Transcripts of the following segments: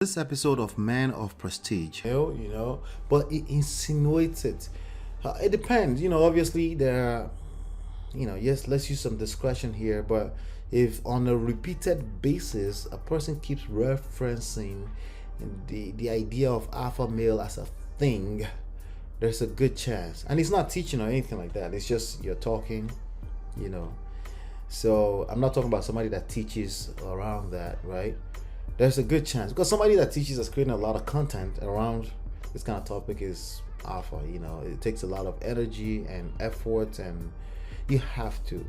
This episode of Man of Prestige, but it insinuates it. It depends, obviously there are, yes, let's use some discretion here, but if on a repeated basis a person keeps referencing the idea of alpha male as a thing, there's a good chance. And it's not teaching or anything like that. It's just you're talking, you know. So I'm not talking about somebody that teaches around that, right? There's a good chance because somebody that teaches is creating a lot of content around this kind of topic is alpha. It takes a lot of energy and effort, and you have to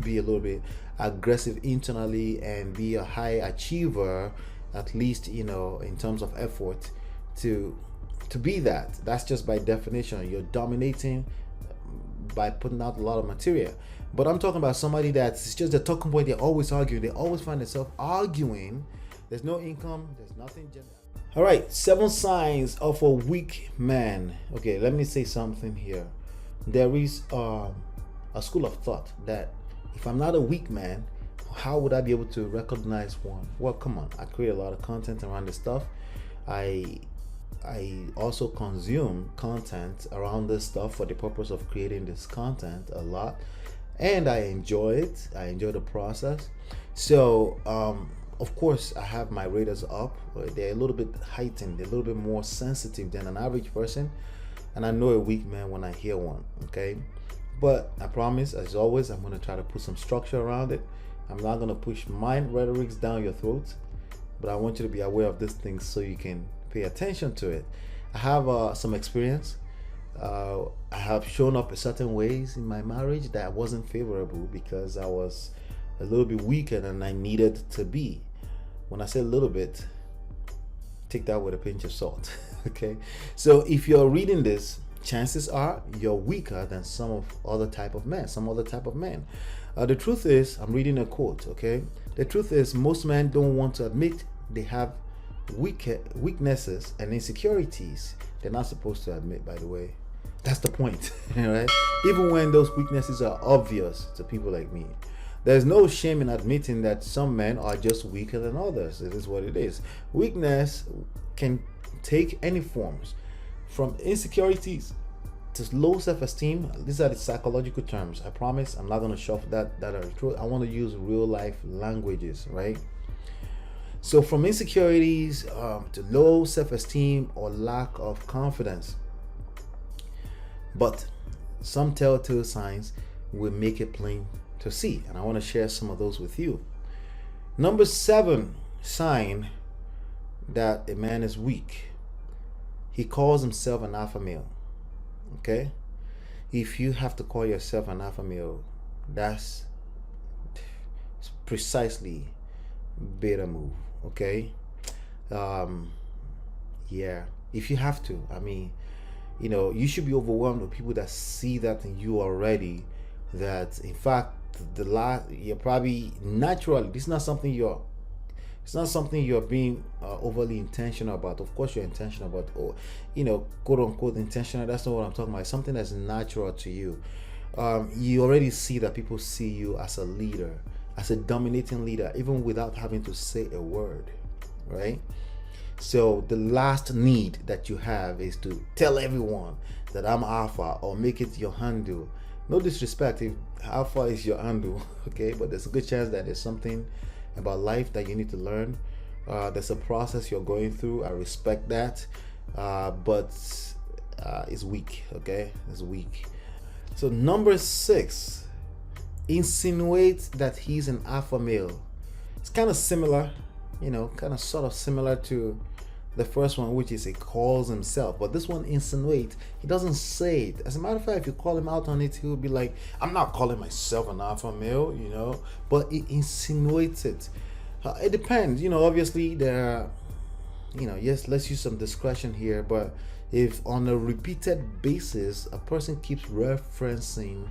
be a little bit aggressive internally and be a high achiever, at least in terms of effort to be that. That's just by definition. You're dominating by putting out a lot of material. But I'm talking about somebody that's just a talking point. They're always arguing. They always find themselves arguing. There's no income. There's nothing. All right, 7 signs of a weak man. Okay, let me say something here. There is a school of thought that if I'm not a weak man, how would I be able to recognize one? Well, come on. I create a lot of content around this stuff. I also consume content around this stuff for the purpose of creating this content a lot, and I enjoy it. I enjoy the process. So of course I have my radars up. They're a little bit heightened. They're a little bit more sensitive than an average person, and I know a weak man when I hear one. Okay, but I promise, as always, I'm going to try to put some structure around it. I'm not going to push my rhetorics down your throat, but I want you to be aware of these things so you can pay attention to it. I have some experience. I have shown up in certain ways in my marriage that wasn't favorable because I was a little bit weaker than I needed to be. When I say a little bit, take that with a pinch of salt. Okay, so if you're reading this, chances are you're weaker than some other type of men. The truth is, I'm reading a quote. Okay, the truth is, most men don't want to admit they have weaknesses and insecurities. They're not supposed to admit, by the way. That's the point. Right? Even when those weaknesses are obvious to people like me. There's no shame in admitting that some men are just weaker than others. It is what it is. Weakness can take any forms, from insecurities to low self-esteem. These are the psychological terms. I promise I'm not going to shuffle that are true. I want to use real life languages, right? So from insecurities to low self-esteem or lack of confidence. But some telltale signs will make it plain to see, and I want to share some of those with you. Number 7 sign that a man is weak: he calls himself an alpha male. Okay, if you have to call yourself an alpha male, that's precisely beta move. Okay, yeah, if you have to, you should be overwhelmed with people that see that in you already, that in fact you're probably naturally, it's not something you're being overly intentional about. Of course you're intentional about, quote unquote intentional. That's not what I'm talking about. It's something that's natural to you. You already see that people see you as a leader, as a dominating leader, even without having to say a word, right? So the last need that you have is to tell everyone that I'm alpha, or make it your handle. No disrespect if alpha is your handle, okay? But there's a good chance that there's something about life that you need to learn. There's a process you're going through. I respect that, but it's weak, okay? It's weak. So number 6, insinuate that he's an alpha male. It's kind of similar, sort of similar to the first one, which is he calls himself. But this one, insinuate, he doesn't say it. As a matter of fact, if you call him out on it, he'll be like, I'm not calling myself an alpha male, but he insinuates it. It depends, obviously there are, yes, let's use some discretion here, but if on a repeated basis a person keeps referencing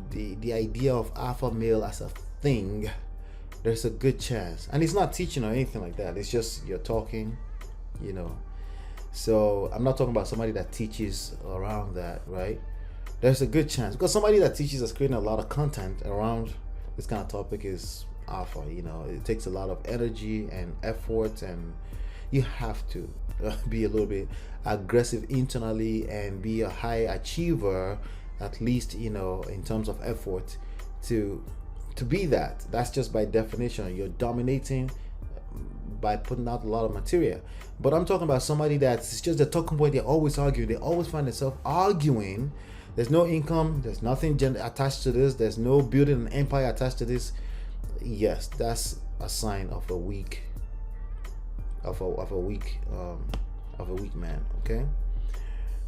the idea of alpha male as a thing, there's a good chance. And it's not teaching or anything like that. It's just you're talking, So I'm not talking about somebody that teaches around that, right? There's a good chance because somebody that teaches is creating a lot of content around this kind of topic is alpha. It takes a lot of energy and effort, and You have to be a little bit aggressive internally and be a high achiever, at least, in terms of effort, to be that. That's just by definition. You're dominating by putting out a lot of material. But I'm talking about somebody that's just a talking point. They're always arguing. They always find themselves arguing. There's no income. There's nothing attached to this. There's no building an empire attached to this. Yes, that's a sign of a weak, weak man. Okay,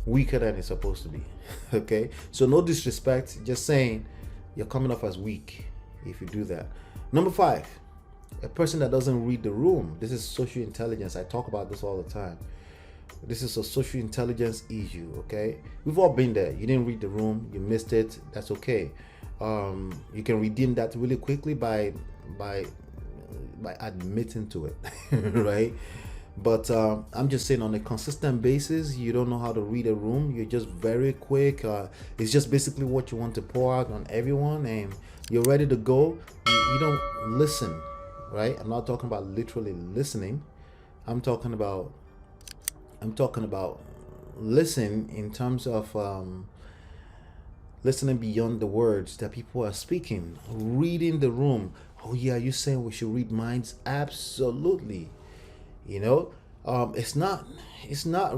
weaker than it's supposed to be. Okay, so no disrespect. Just saying, you're coming off as weak if you do that. Number 5. A person that doesn't read the room. This is social intelligence. I talk about this all the time. This is a social intelligence issue. Okay, we've all been there. You didn't read the room, you missed it. That's okay. You can redeem that really quickly by admitting to it. Right? But I'm just saying, on a consistent basis, you don't know how to read a room. You're just very quick. It's just basically what you want to pour out on everyone, and you're ready to go. You don't listen. Right? I'm not talking about literally listening. I'm talking about listen in terms of listening beyond the words that people are speaking, reading the room. Oh yeah, you're saying we should read minds? Absolutely. It's not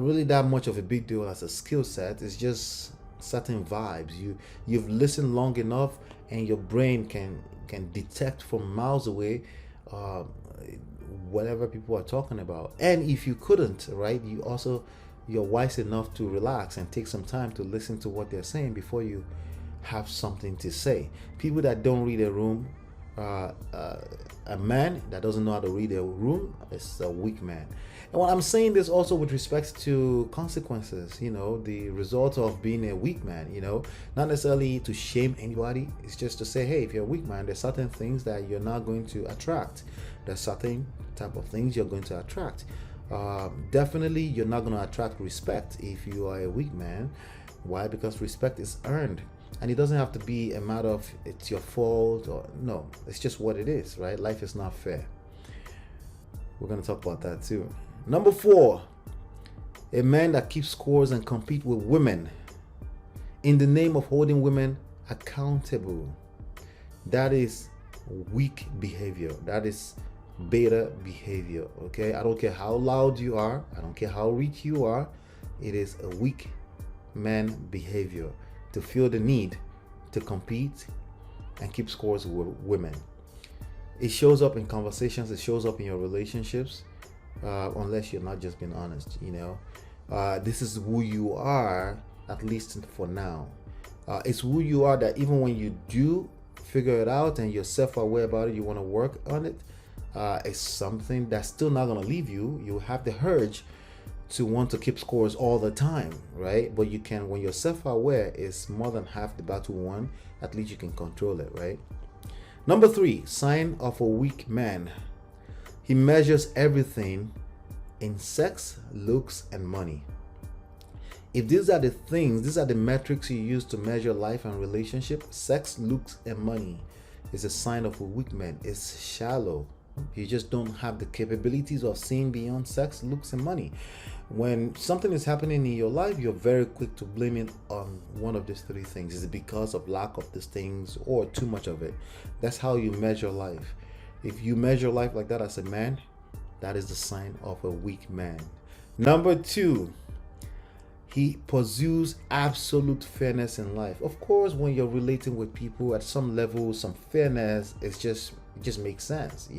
really that much of a big deal as a skill set. It's just certain vibes. You've listened long enough, and your brain can detect from miles away whatever people are talking about. And if you couldn't, right, you're wise enough to relax and take some time to listen to what they're saying before you have something to say. People that don't read a room, a man that doesn't know how to read a room is a weak man. And what I'm saying this also with respect to consequences, the result of being a weak man, not necessarily to shame anybody. It's just to say, hey, if you're a weak man, there's certain things that you're not going to attract. There's certain type of things you're going to attract. Definitely, you're not going to attract respect if you are a weak man. Why? Because respect is earned. And it doesn't have to be a matter of it's your fault or no. It's just what it is, right? Life is not fair. We're going to talk about that too. Number 4, a man that keeps scores and compete with women in the name of holding women accountable. That is weak behavior. That is beta behavior. Okay, I don't care how loud you are. I don't care how rich you are. It is a weak man behavior to feel the need to compete and keep scores with women. It shows up in conversations. It shows up in your relationships, unless you're not just being honest. This is who you are, at least for now. It's who you are that even when you do figure it out and you're self-aware about it, you want to work on it. It's something that's still not going to leave you. You have the urge to want to keep scores all the time, right? But you can, when you're self-aware, is more than half the battle won. At least you can control it, right? Number 3, sign of a weak man. He measures everything in sex, looks, and money. If these are the things, these are the metrics you use to measure life and relationship, sex, looks, and money is a sign of a weak man. It's shallow. You just don't have the capabilities of seeing beyond sex, looks, and money. When something is happening in your life, you're very quick to blame it on one of these 3 things. Is it because of lack of these things or too much of it? That's how you measure life. If you measure life like that as a man, that is the sign of a weak man. Number 2, he pursues absolute fairness in life. Of course, when you're relating with people at some level, some fairness, it just makes sense,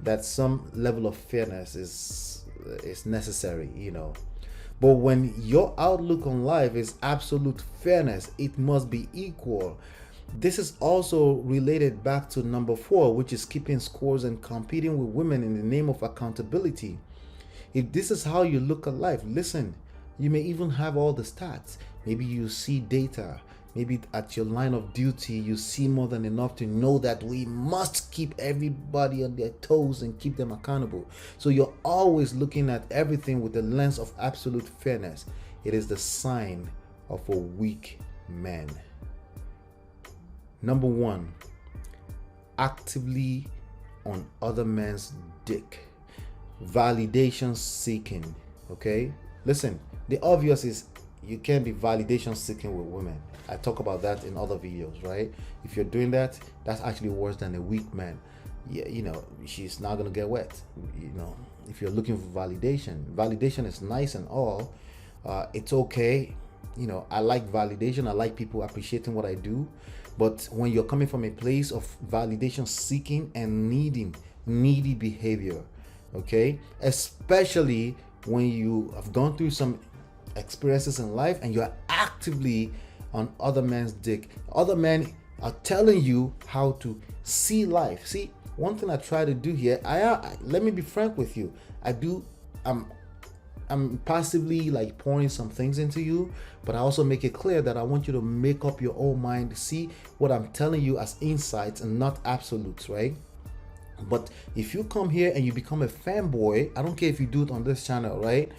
that some level of fairness is necessary, But when your outlook on life is absolute fairness, it must be equal. This is also related back to number 4, which is keeping scores and competing with women in the name of accountability. If this is how you look at life, listen, you may even have all the stats. Maybe you see data. Maybe at your line of duty, you see more than enough to know that we must keep everybody on their toes and keep them accountable. So you're always looking at everything with the lens of absolute fairness. It is the sign of a weak man. Number 1, actively on other man's dick. validation seeking. Okay, listen, the obvious is you can't be validation seeking with women. I talk about that in other videos, right? If you're doing that, that's actually worse than a weak man. Yeah, she's not gonna get wet. If you're looking for validation is nice and all. It's okay. I like validation. I like people appreciating what I do. But when you're coming from a place of validation seeking and needy behavior, okay, especially when you have gone through some experiences in life and you're actively on other men's dick. Other men are telling you how to see life. See, one thing I try to do here, let me be frank with you. I'm passively like pouring some things into you, but I also make it clear that I want you to make up your own mind to see what I'm telling you as insights and not absolutes, right? But if you come here and you become a fanboy, I don't care if you do it on this channel, right?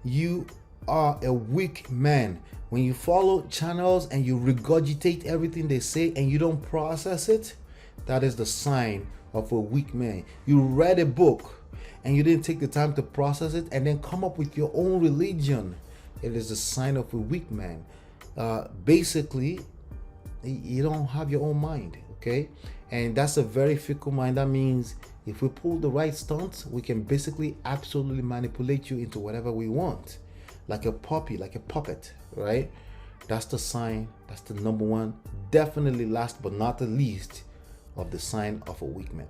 You are a weak man. When you follow channels and you regurgitate everything they say and you don't process it, that is the sign of a weak man. You read a book and you didn't take the time to process it and then come up with your own religion. It is a sign of a weak man. Basically, you don't have your own mind, okay? And that's a very fickle mind. That means if we pull the right stunts, we can basically absolutely manipulate you into whatever we want. Like a puppy, like a puppet, right? That's the sign. That's the number one, definitely last but not the least, of the sign of a weak man.